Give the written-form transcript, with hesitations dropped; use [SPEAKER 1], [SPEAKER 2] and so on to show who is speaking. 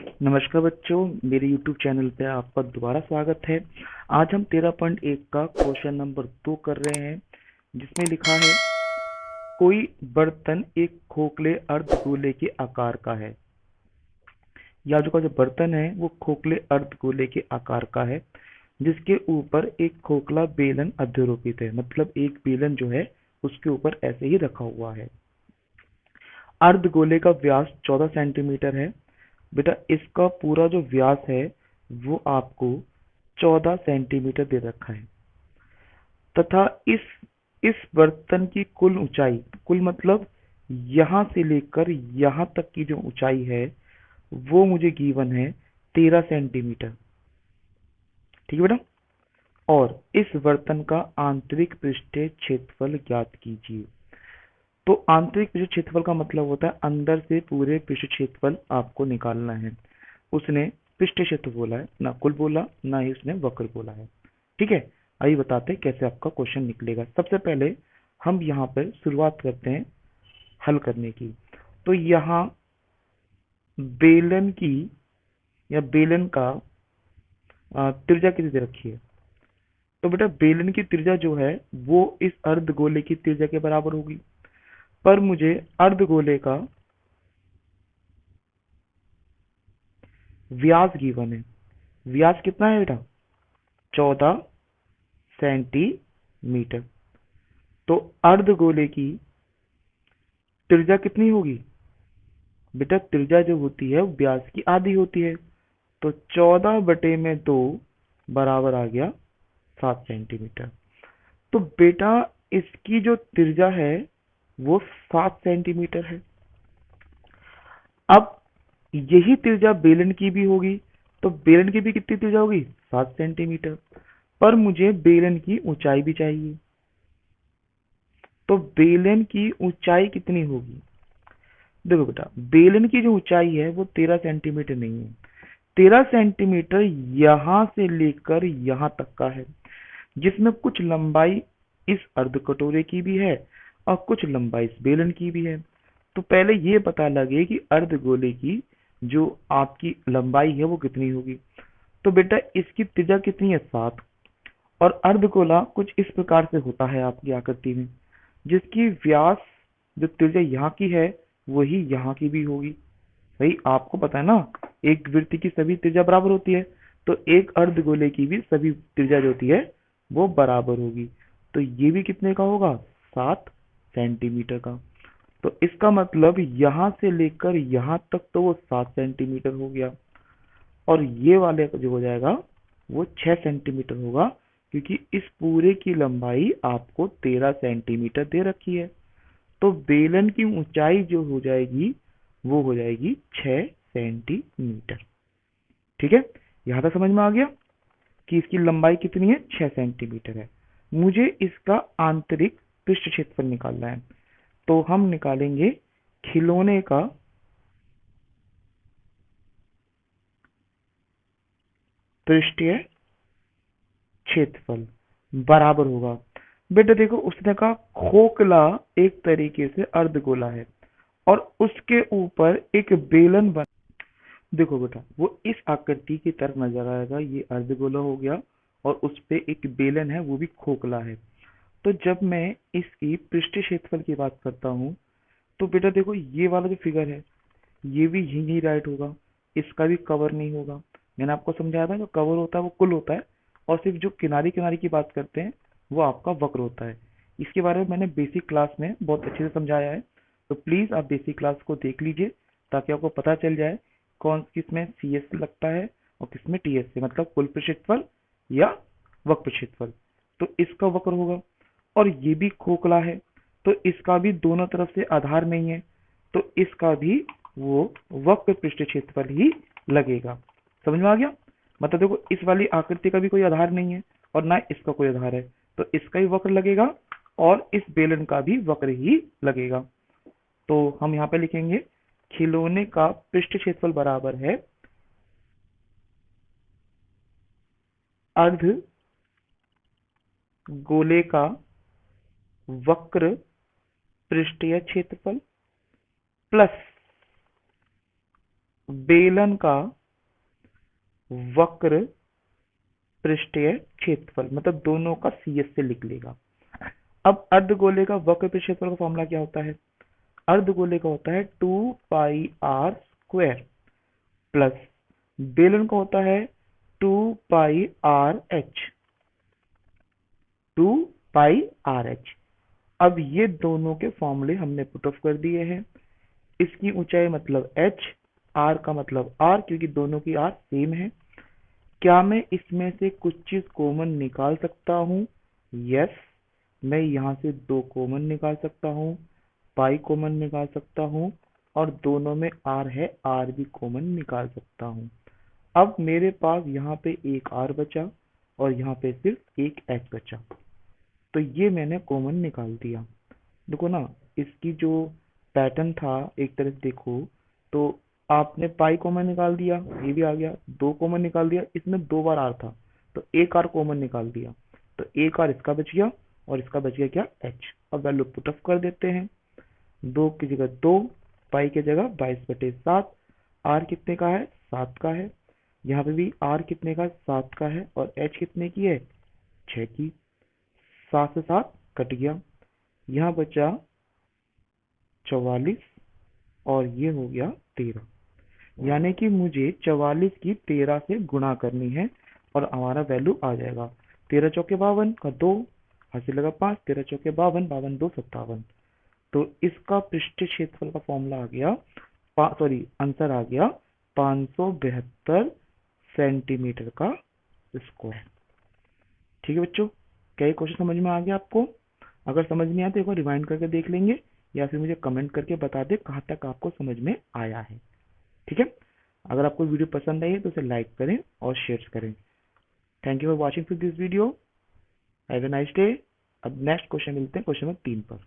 [SPEAKER 1] नमस्कार बच्चों, मेरे YouTube चैनल पे आपका दोबारा स्वागत है। आज हम 13.1 का क्वेश्चन नंबर 2 कर रहे हैं, जिसमें लिखा है कोई बर्तन एक खोखले अर्धगोले के आकार का है। या जो बर्तन है वो खोखले अर्धगोले के आकार का है, जिसके ऊपर एक खोखला बेलन अध्यारोपित है। मतलब एक बेलन जो है उसके ऊपर ऐसे ही रखा हुआ है। अर्धगोले का व्यास 14 सेंटीमीटर है। बेटा इसका पूरा जो व्यास है वो आपको 14 सेंटीमीटर दे रखा है, तथा इस बर्तन की कुल ऊंचाई, कुल मतलब यहाँ से लेकर यहाँ तक की जो ऊंचाई है वो मुझे गिवन है 13 सेंटीमीटर। ठीक है बेटा। और इस बर्तन का आंतरिक पृष्ठीय क्षेत्रफल ज्ञात कीजिए। तो आंतरिक पृष्ठ क्षेत्रफल का मतलब होता है अंदर से पूरे पृष्ठ क्षेत्रफल आपको निकालना है। उसने पृष्ठ क्षेत्र बोला है, ना कुल बोला, ना ही उसने वक्र बोला है। ठीक है, आइए बताते हैं कैसे आपका क्वेश्चन निकलेगा। सबसे पहले हम यहाँ पर शुरुआत करते हैं हल करने की। तो यहाँ बेलन की या बेलन का त्रिज्या कितनी दे रखी है। तो बेटा बेलन की त्रिज्या जो है वो इस अर्धगोले की त्रिज्या के बराबर होगी। पर मुझे अर्धगोले का व्यास गिवन है। व्यास कितना है बेटा? 14 सेंटीमीटर। तो अर्धगोले की त्रिज्या कितनी होगी? बेटा त्रिज्या जो होती है वो व्यास की आधी होती है। तो 14/2 बराबर आ गया 7 सेंटीमीटर। तो बेटा इसकी जो त्रिज्या है वो 7 सेंटीमीटर है। अब यही त्रिज्या बेलन की भी होगी। तो बेलन की भी कितनी त्रिज्या होगी? 7 सेंटीमीटर। पर मुझे बेलन की ऊंचाई भी चाहिए। तो बेलन की ऊंचाई कितनी होगी? देखो बेटा बेलन की जो ऊंचाई है वो 13 सेंटीमीटर नहीं है। 13 सेंटीमीटर यहां से लेकर यहां तक का है, जिसमें कुछ लंबाई इस अर्ध कटोरे की भी है और कुछ लंबाई इस बेलन की भी है। तो पहले ये पता लगे कि अर्धगोले की जो आपकी लंबाई है वो कितनी होगी। तो बेटा इसकी त्रिज्या कितनी है? 7। और अर्धगोला कुछ इस प्रकार से होता है आपकी आकृति में, जिसकी व्यास जो त्रिज्या यहाँ की है वही यहाँ की भी होगी। भाई आपको पता है ना, एक वृत्त की सभी त्रिज्या बराबर होती है, तो एक अर्धगोले की भी सभी त्रिज्या जो होती है वो बराबर होगी। तो ये भी कितने का होगा? 7 सेंटीमीटर का। तो इसका मतलब यहाँ से लेकर यहाँ तक तो वो 7 सेंटीमीटर हो गया। और ये वाले जो हो जाएगा वो 6 सेंटीमीटर होगा, क्योंकि इस पूरे की लंबाई आपको 13 सेंटीमीटर दे रखी है। तो बेलन की ऊंचाई जो हो जाएगी वो हो जाएगी 6 सेंटीमीटर। ठीक है, यहां तक समझ में आ गया कि इसकी लंबाई कितनी है? 6 सेंटीमीटर है। मुझे इसका आंतरिक पृष्ठ क्षेत्रफल निकालना है। तो हम निकालेंगे खिलौने का पृष्ठीय क्षेत्रफल बराबर होगा। बेटा देखो उसने कहा खोखला एक तरीके से अर्धगोला है और उसके ऊपर एक बेलन बन। देखो बेटा वो इस आकृति की तरफ नजर आएगा, ये अर्धगोला हो गया और उस पे एक बेलन है वो भी खोखला है। तो जब मैं इसकी पृष्ठ क्षेत्रफल की बात करता हूँ तो बेटा देखो ये वाला जो फिगर है ये भी यही राइट होगा, इसका भी कवर नहीं होगा। मैंने आपको समझाया था जो कवर होता है वो कुल होता है, और सिर्फ जो किनारी किनारी की बात करते हैं वो आपका वक्र होता है। इसके बारे में मैंने बेसिक क्लास में बहुत अच्छे से समझाया है, तो प्लीज आप बेसिक क्लास को देख लीजिए ताकि आपको पता चल जाए कौन किसमें सी एस लगता है और किसमें टी एस से, मतलब कुल क्षेत्रफल या वक्र क्षेत्रफल। तो इसका वक्र होगा और ये भी खोखला है, तो इसका भी दोनों तरफ से आधार नहीं है, तो इसका भी वो वक्र पृष्ठ क्षेत्रफल ही लगेगा। समझ में आ गया? मतलब देखो इस वाली आकृति का भी कोई आधार नहीं है और ना इसका कोई आधार है, तो इसका भी वक्र लगेगा और इस बेलन का भी वक्र ही लगेगा। तो हम यहाँ पे लिखेंगे खिलौने का पृष्ठ क्षेत्रफल बराबर है अर्ध गोले का वक्र पृष्ठीय क्षेत्रफल प्लस बेलन का वक्र पृष्ठीय क्षेत्रफल, मतलब दोनों का सीएस से लिख लेगा। अब अर्धगोले का वक्र पृष्ठीय क्षेत्रफल का फॉर्मूला क्या होता है? अर्धगोले का होता है 2πr² प्लस बेलन का होता है 2πrh। 2πrh। अब ये दोनों के फॉर्मूले हमने पुट ऑफ कर दिए हैं। इसकी ऊंचाई मतलब h, r का मतलब r, क्योंकि दोनों की r सेम है। क्या मैं इसमें से कुछ चीज कॉमन निकाल सकता हूँ? यस, मैं यहाँ से 2 कॉमन निकाल सकता हूँ, पाई कॉमन निकाल सकता हूँ, और दोनों में r है, r भी कॉमन निकाल सकता हूँ। अब मेरे पास यहाँ पे एक r बचा और यहाँ पे सिर्फ एक h बचा, तो ये मैंने कॉमन निकाल दिया। देखो ना, इसकी जो पैटर्न था एक तरह से देखो तो आपने पाई कॉमन निकाल दिया, ये भी आ गया, 2 कॉमन निकाल दिया, इसमें 2 बार आर था तो एक आर कॉमन निकाल दिया, तो एक आर इसका बच गया और इसका बच गया क्या? एच। अब वैल्यू पुट ऑफ कर देते हैं। 2 की जगह 2, पाई की जगह 22/7, आर कितने का है? 7 का है। यहाँ पे भी आर कितने का? 7 का है। और एच कितने की है? 6 की। 7 से 7 कट गया, यहाँ बचा 44 और ये हो गया 13। यानी कि मुझे 44 की 13 से गुणा करनी है और हमारा वैल्यू आ जाएगा 13 चौके 52 का 2, हासिल लगा 5, 13 चौके 52, 52 2 57। तो इसका पृष्ठीय क्षेत्रफल का फॉर्मूला आ गया, सॉरी आंसर आ गया 572 सेंटीमीटर का स्क्वायर। ठीक है बच्चों, क्या ये क्वेश्चन समझ में आ गया आपको? अगर समझ नहीं आया तो एक बार रिवाइंड करके देख लेंगे या फिर मुझे कमेंट करके बता दे कहाँ तक आपको समझ में आया है। ठीक है, अगर आपको वीडियो पसंद आई है तो इसे लाइक करें और शेयर करें। Thank you for watching this video. Have a nice day. अब नेक्स्ट क्वेश्चन मिलते हैं क्वेश्चन नंबर 3 पर।